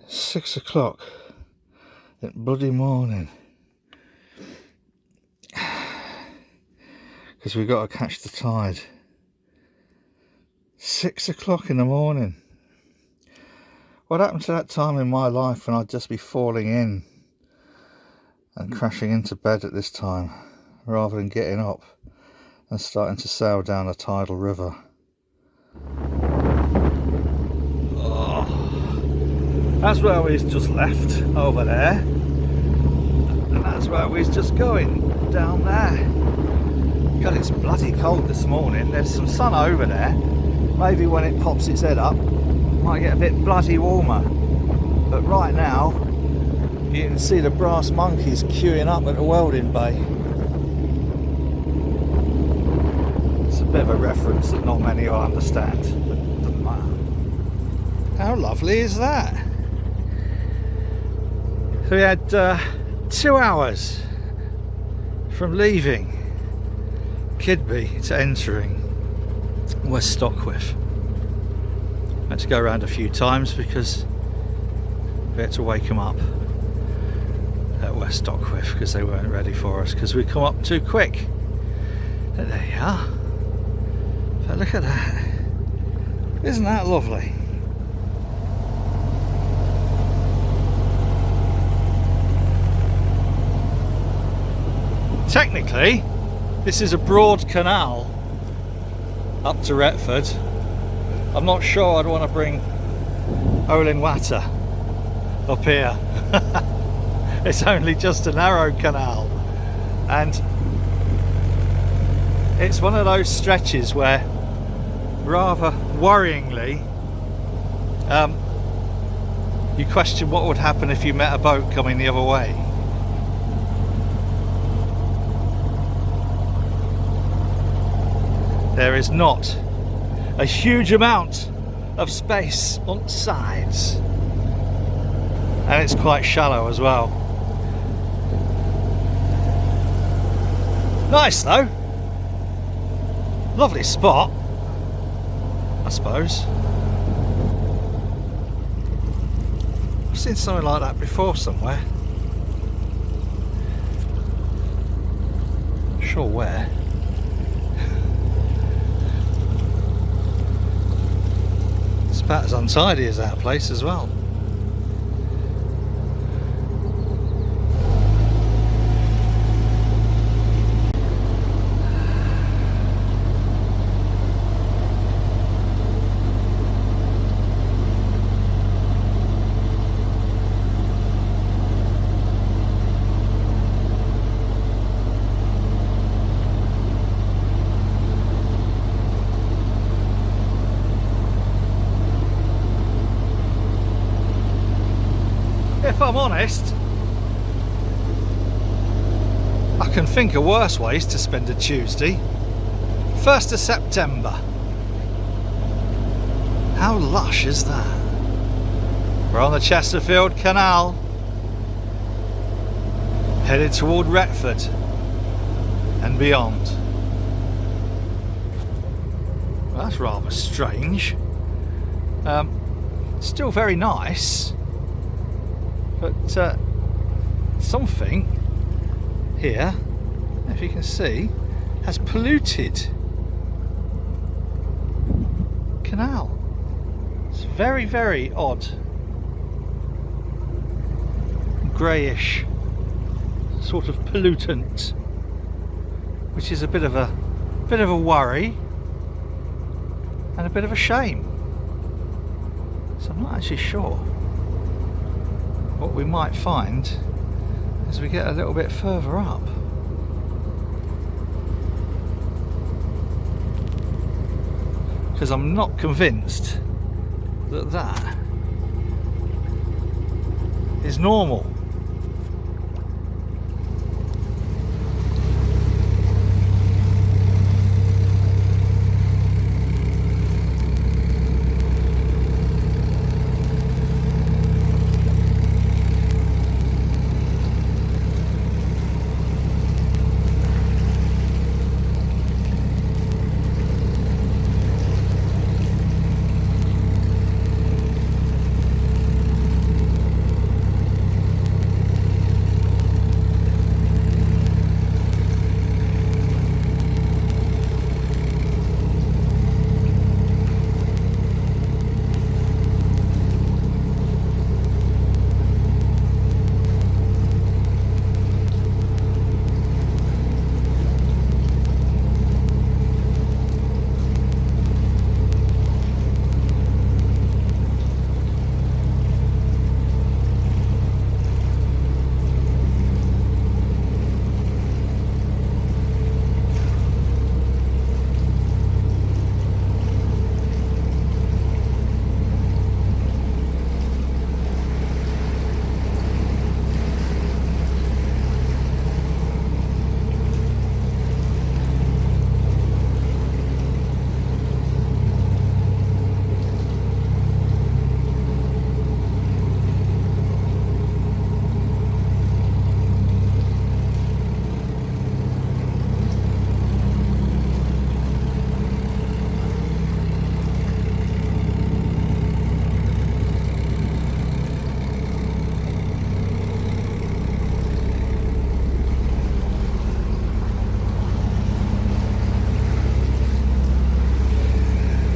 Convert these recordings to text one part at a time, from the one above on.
6 o'clock at bloody morning, because we've got to catch the tide. 6 o'clock in the morning. What happened to that time in my life when I'd just be falling in and crashing into bed at this time, rather than getting up and starting to sail down a tidal river? That's where we's just left, over there, and that's where we's just going, down there. God, it's bloody cold this morning. There's some sun over there. Maybe when it pops its head up, it might get a bit bloody warmer. But right now, you can see the brass monkeys queuing up at the welding bay. It's a bit of a reference that not many will understand, but it doesn't matter. How lovely is that? So we had 2 hours from leaving Kidby to entering West Stockwith. Had to go around a few times because we had to wake them up at West Stockwith because they weren't ready for us, because we come up too quick. But there you are. But look at that. Isn't that lovely? Technically, this is a broad canal up to Retford. I'm not sure I'd want to bring Olin Water up here. It's only just a narrow canal, and it's one of those stretches where, rather worryingly, you question what would happen if you met a boat coming the other way. There is not a huge amount of space on the sides, and it's quite shallow as well. Nice though, lovely spot, I suppose. I've seen something like that before somewhere. Not sure where. It's about as untidy as that place as well. If I'm honest, I can think of worse ways to spend a Tuesday. 1st of September. How lush is that? We're on the Chesterfield Canal, headed toward Retford and beyond. Well, that's rather strange. Still very nice. But something here, if you can see, has polluted canal. It's very, very odd. Greyish sort of pollutant, which is a bit of a worry and a bit of a shame. So I'm not actually sure what we might find as we get a little bit further up. Because I'm not convinced that that is normal.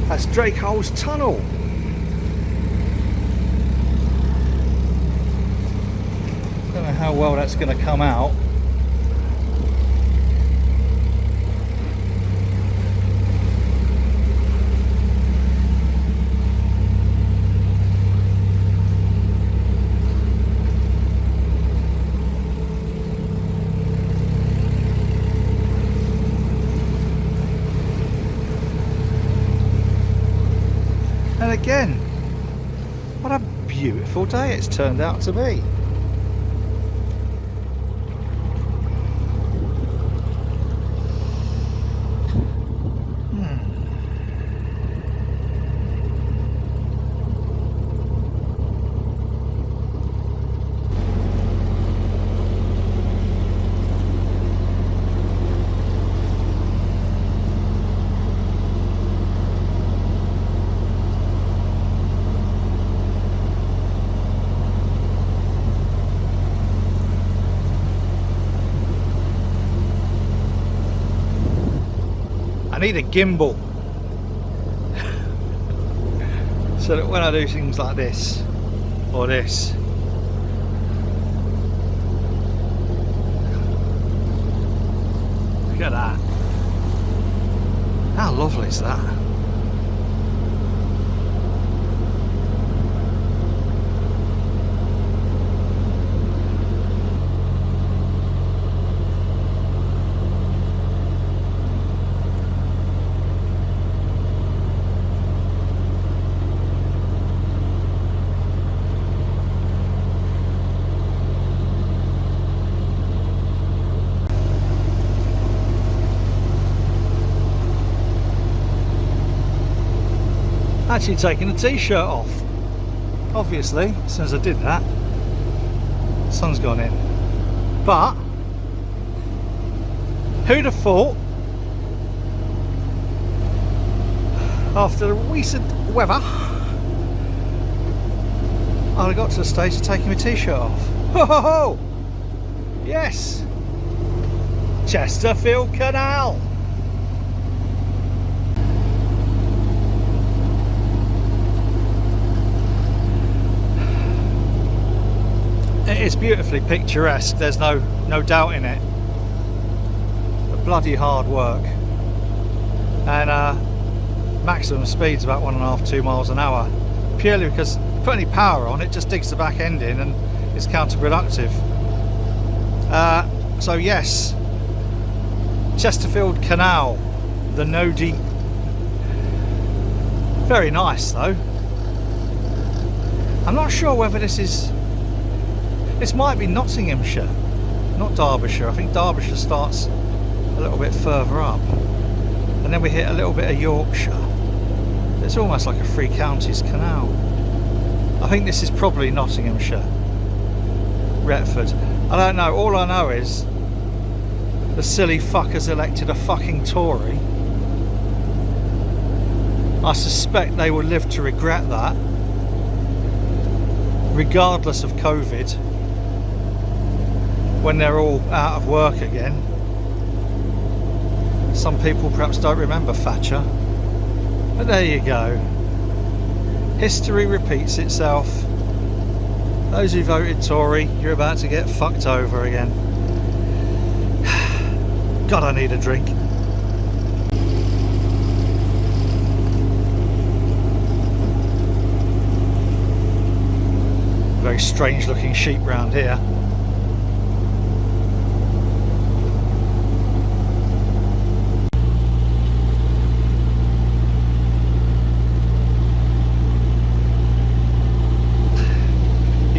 That's Drake Hole's tunnel. Don't know how well that's going to come out. And again, what a beautiful day it's turned out to be. I need a gimbal so that when I do things like this or this, look at that, how lovely is that? Actually taking the t-shirt off, obviously, as soon as I did that, the sun's gone in. But who'd have thought, after the recent weather, I'd have got to the stage of taking my t-shirt off. Ho ho ho! Yes! Chesterfield Canal! It's beautifully picturesque, there's no doubt in it. But bloody hard work. And maximum speed's about 1.5–2 miles an hour. Purely because put any power on it just digs the back end in and is counterproductive. So yes, Chesterfield Canal, the Nodie. Very nice though. I'm not sure whether this might be Nottinghamshire, not Derbyshire. I think Derbyshire starts a little bit further up. And then we hit a little bit of Yorkshire. It's almost like a three counties canal. I think this is probably Nottinghamshire. Retford. I don't know. All I know is the silly fuckers elected a fucking Tory. I suspect they will live to regret that, regardless of COVID, when they're all out of work again. Some people perhaps don't remember Thatcher, but there you go. History repeats itself. Those who voted Tory, you're about to get fucked over again. God, I need a drink. Very strange looking sheep round here.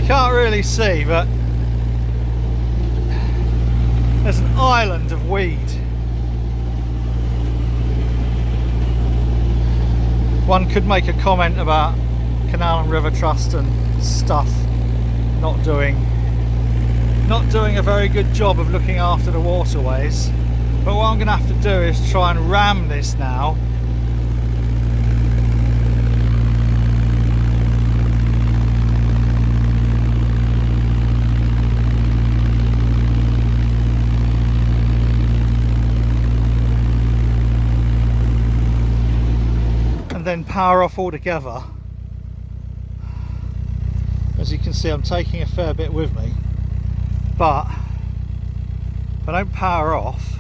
Can't really see, but there's an island of weed. One could make a comment about Canal and River Trust and stuff not doing a very good job of looking after the waterways, but what I'm going to have to do is try and ram this now. then power off altogether. As you can see, I'm taking a fair bit with me, but if I don't power off,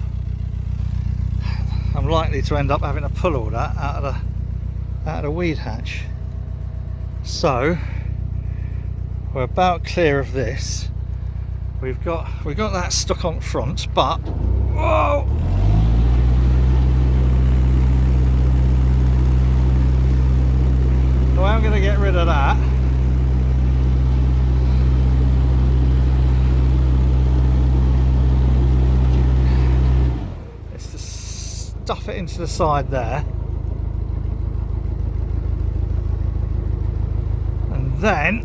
I'm likely to end up having to pull all that out of the weed hatch. So we're about clear of this. We've got that stuck on front, but whoa! So I'm going to get rid of that. It's to stuff it into the side there. And then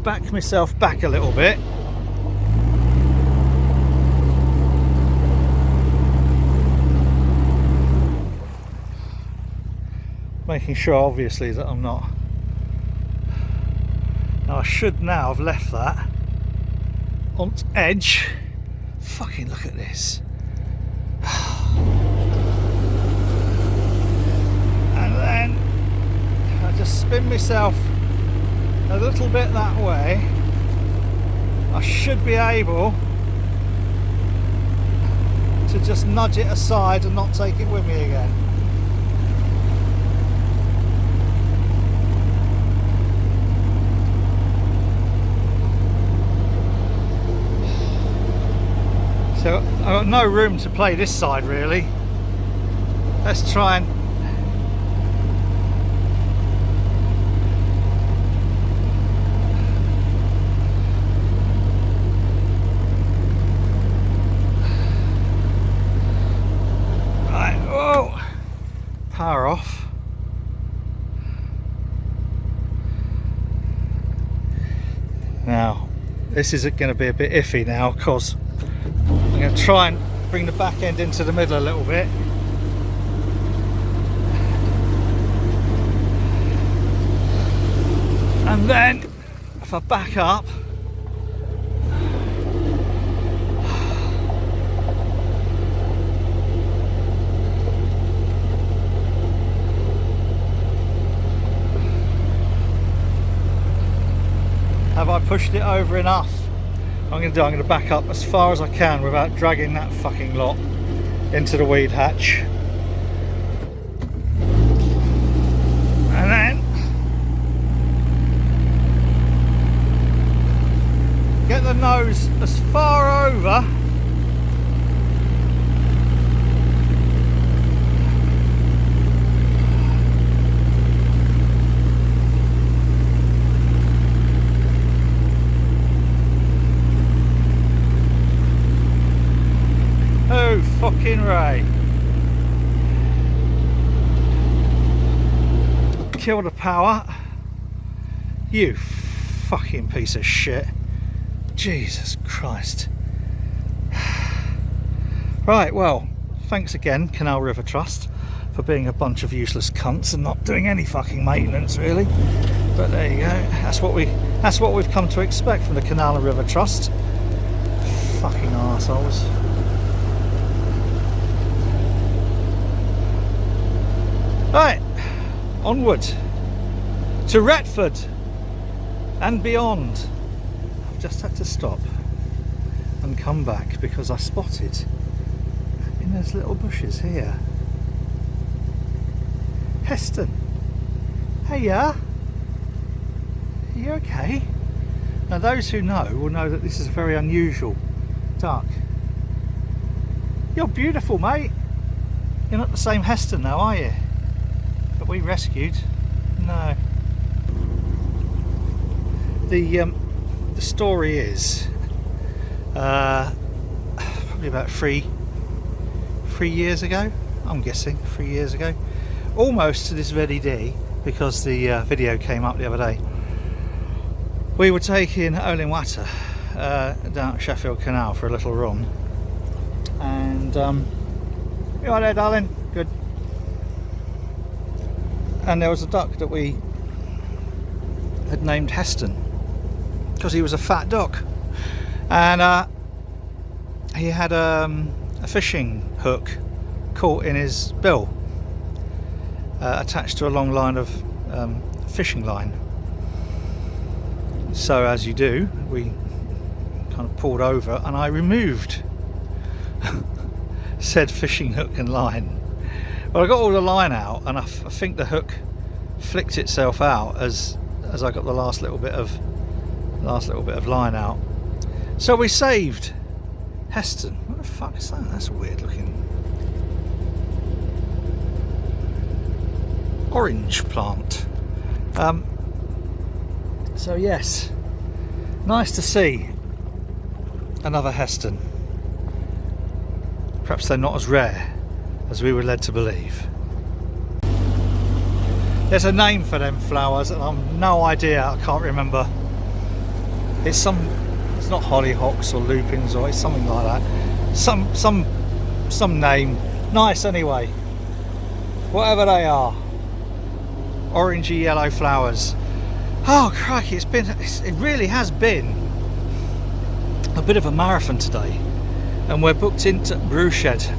back myself back a little bit. Making sure obviously that I'm not. Now I should now have left that on edge. Fucking look at this. And then I just spin myself a little bit that way. I should be able to just nudge it aside and not take it with me again. So I've got no room to play this side really. Let's try and power off. Now this is going to be a bit iffy now, because I'm going to try and bring the back end into the middle a little bit. And then if I back up, have I pushed it over enough? I'm going to back up as far as I can without dragging that fucking lot into the weed hatch. And then get the nose as far over fucking Ray. Kill the power. You fucking piece of shit. Jesus Christ. Right, well, thanks again, Canal River Trust, for being a bunch of useless cunts and not doing any fucking maintenance really. But there you go. That's what we've come to expect from the Canal and River Trust. Fucking arseholes. Right, onward to Retford and beyond. I've just had to stop and come back because I spotted in those little bushes here Heston. Heya, are you okay? Now those who know will know that this is a very unusual duck. You're beautiful, mate. You're not the same Heston now, are you? That we rescued? No. The story is probably about three years ago, I'm guessing 3 years ago, almost to this very day, because the video came up the other day. We were taking Olin Water down at Sheffield Canal for a little run, and you all right there, darling? Good. And there was a duck that we had named Heston because he was a fat duck, and he had a fishing hook caught in his bill, attached to a long line of fishing line. So as you do, we kind of pulled over and I removed said fishing hook and line. Well, I got all the line out, and I think the hook flicked itself out as I got the last little bit of line out. So we saved Heston. What the fuck is that? That's a weird looking orange plant. So yes, nice to see another Heston. Perhaps they're not as rare as we were led to believe. There's a name for them flowers and I've no idea, I can't remember. It's not hollyhocks or lupins, or it's something like that. Some name. Nice anyway. Whatever they are. Orangey yellow flowers. Oh crikey, it really has been a bit of a marathon today. And we're booked into Reyt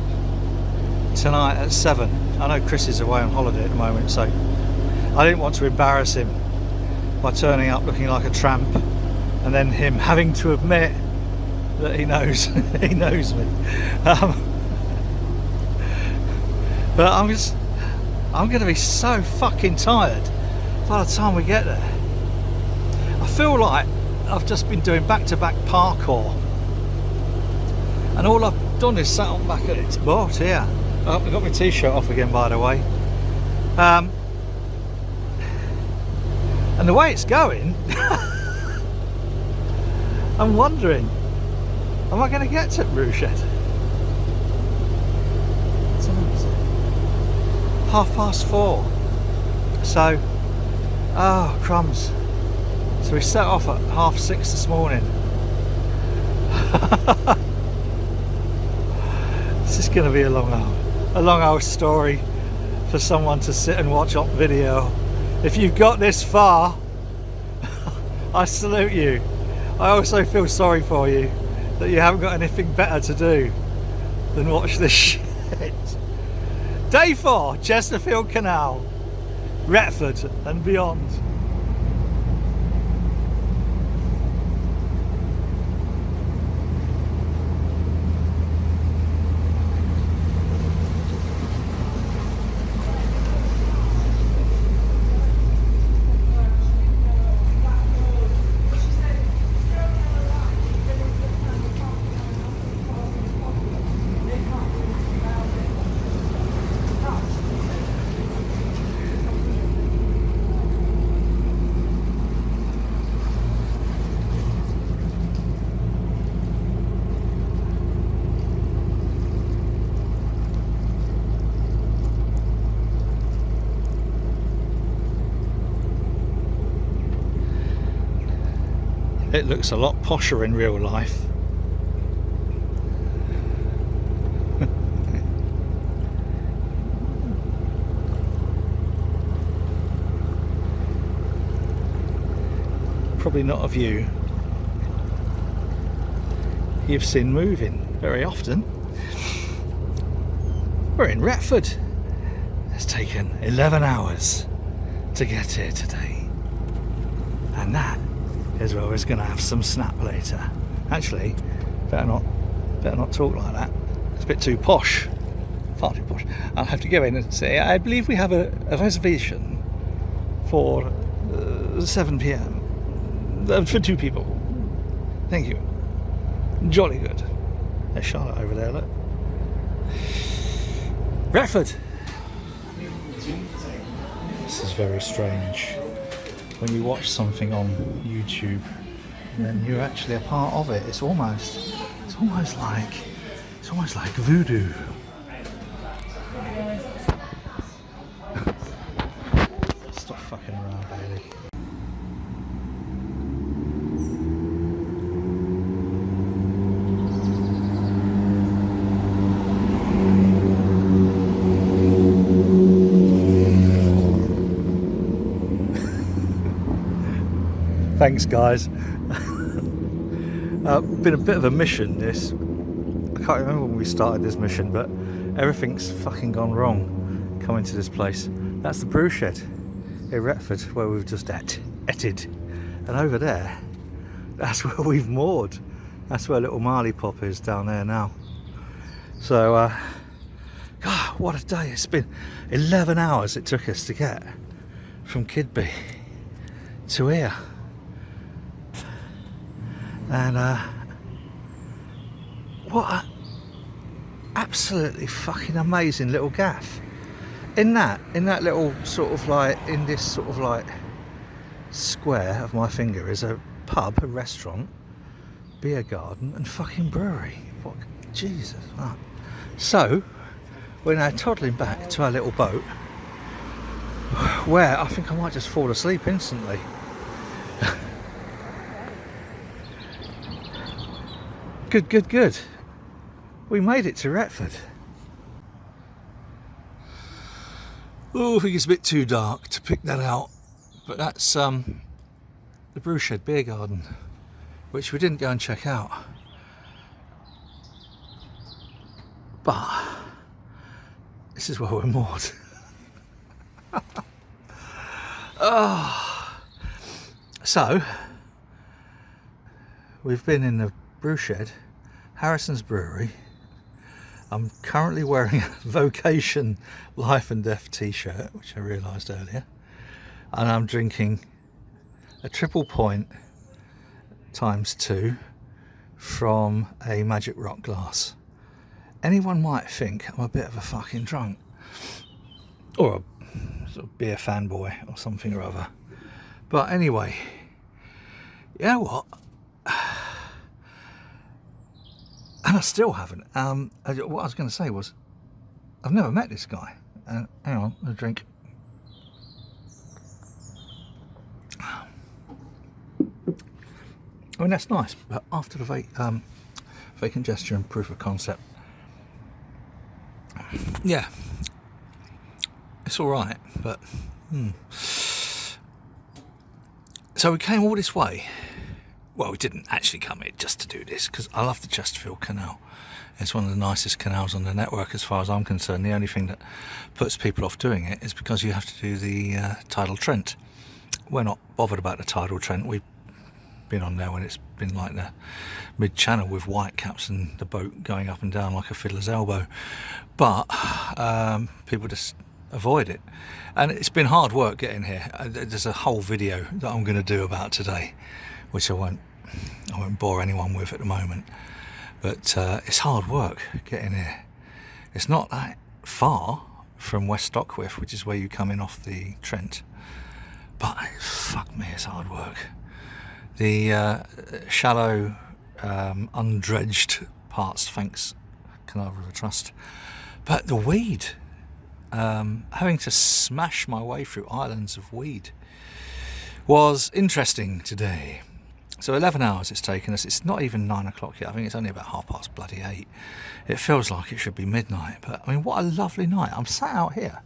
tonight at 7. I know Chris is away on holiday at the moment, so I didn't want to embarrass him by turning up looking like a tramp and then him having to admit that he knows he knows me. But I'm going to be so fucking tired by the time we get there. I feel like I've just been doing back-to-back parkour. And all I've done is sat on back at its boat here. Oh, I got my t-shirt off again, by the way. And the way it's going, I'm wondering, am I going to get to Reyt? What time is it? 4:30. So, oh crumbs. So we set off at 6:30 this morning. This is going to be a long old story for someone to sit and watch on video. If you've got this far, I salute you. I also feel sorry for you that you haven't got anything better to do than watch this shit. Day 4, Chesterfield Canal, Retford and Beyond. It looks a lot posher in real life. Probably not a view you've seen moving very often. We're in Retford. It's taken 11 hours to get here today, and that is where we're going to have some snap later. Actually, better not talk like that. It's a bit too posh. Far too posh. I'll have to go in and say, I believe we have a reservation for 7 p.m. For 2 people. Thank you. Jolly good. There's Charlotte over there, look. Retford. This is very strange. When you watch something on YouTube and then you're actually a part of it, it's almost like voodoo. Stop fucking around, Bailey. Thanks guys. Been a bit of a mission this. I can't remember when we started this mission, but everything's fucking gone wrong coming to this place. That's the brew shed in Retford where we've just etted. And over there, that's where we've moored. That's where little Marley Pop is down there now. So, God, what a day. It's been 11 hours it took us to get from Kidby to here. And what a absolutely fucking amazing little gaff. In that little sort of like, in this sort of like square of my finger is a pub, a restaurant, beer garden and fucking brewery. What, Jesus. Right. So we're now toddling back to our little boat where I think I might just fall asleep instantly. Good. We made it to Retford. Oh, I think it's a bit too dark to pick that out. But that's the Brewshed Beer Garden, which we didn't go and check out. But this is where we're moored. Oh. So we've been in the Brewshed, Harrison's Brewery. I'm currently wearing a Vocation Life and Death t-shirt, which I realised earlier, and I'm drinking a triple point *2 from a Magic Rock glass. Anyone might think I'm a bit of a fucking drunk, or a sort of beer fanboy or something or other. But anyway, you know what? And I still haven't. What I was going to say was, I've never met this guy. Hang on, a drink. I mean, that's nice, but after the vacant gesture and proof of concept, yeah, it's all right. But so we came all this way. Well, we didn't actually come here just to do this, because I love the Chesterfield Canal. It's one of the nicest canals on the network as far as I'm concerned. The only thing that puts people off doing it is because you have to do the tidal Trent. We're not bothered about the tidal Trent. We've been on there when it's been like the mid-channel with white caps and the boat going up and down like a fiddler's elbow. But people just avoid it. And it's been hard work getting here. There's a whole video that I'm going to do about today, which I won't bore anyone with at the moment. But it's hard work getting here. It's not that far from West Stockwith, which is where you come in off the Trent. But fuck me, it's hard work. The shallow, undredged parts, thanks Canal River Trust. But the weed, having to smash my way through islands of weed, was interesting today. So 11 hours it's taken us. It's not even 9 o'clock yet. I think it's only about 8:30. It feels like it should be midnight, but I mean, what a lovely night. I'm sat out here.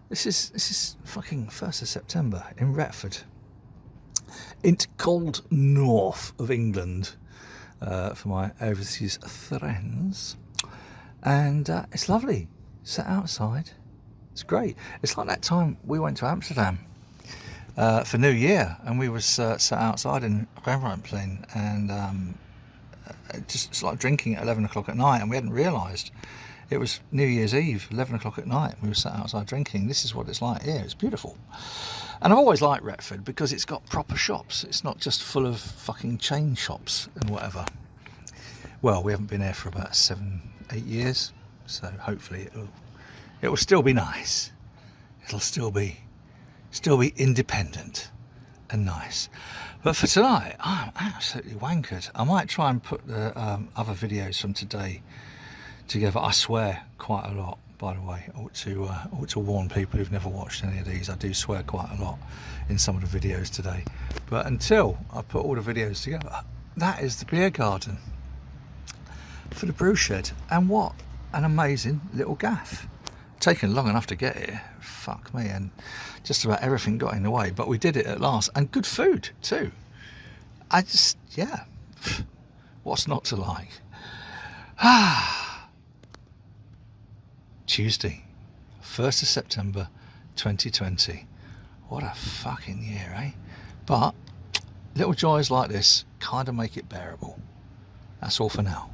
This is fucking 1st of September in Retford, into cold north of England, for my overseas friends, and it's lovely. Sat outside. It's great. It's like that time we went to Amsterdam for New Year, and we was sat outside in Rembrandtplein, and just like drinking at 11 o'clock at night, and we hadn't realised it was New Year's Eve, 11 o'clock at night. We were sat outside drinking. This is what it's like here. It's beautiful. And I've always liked Retford because it's got proper shops. It's not just full of fucking chain shops and whatever. Well, we haven't been here for about 7-8 years, so hopefully it will still be nice. It'll still be independent and nice. But for tonight, I'm absolutely wankered. I might try and put the other videos from today together. I swear quite a lot, by the way. I ought to warn people who've never watched any of these. I do swear quite a lot in some of the videos today. But until I put all the videos together, that is the beer garden for the Brewshed. And what an amazing little gaff. Taken long enough to get here, fuck me, and just about everything got in the way, but we did it at last, and good food too. What's not to like? Tuesday, 1st of September 2020. What a fucking year, eh? But little joys like this kind of make it bearable. That's all for now.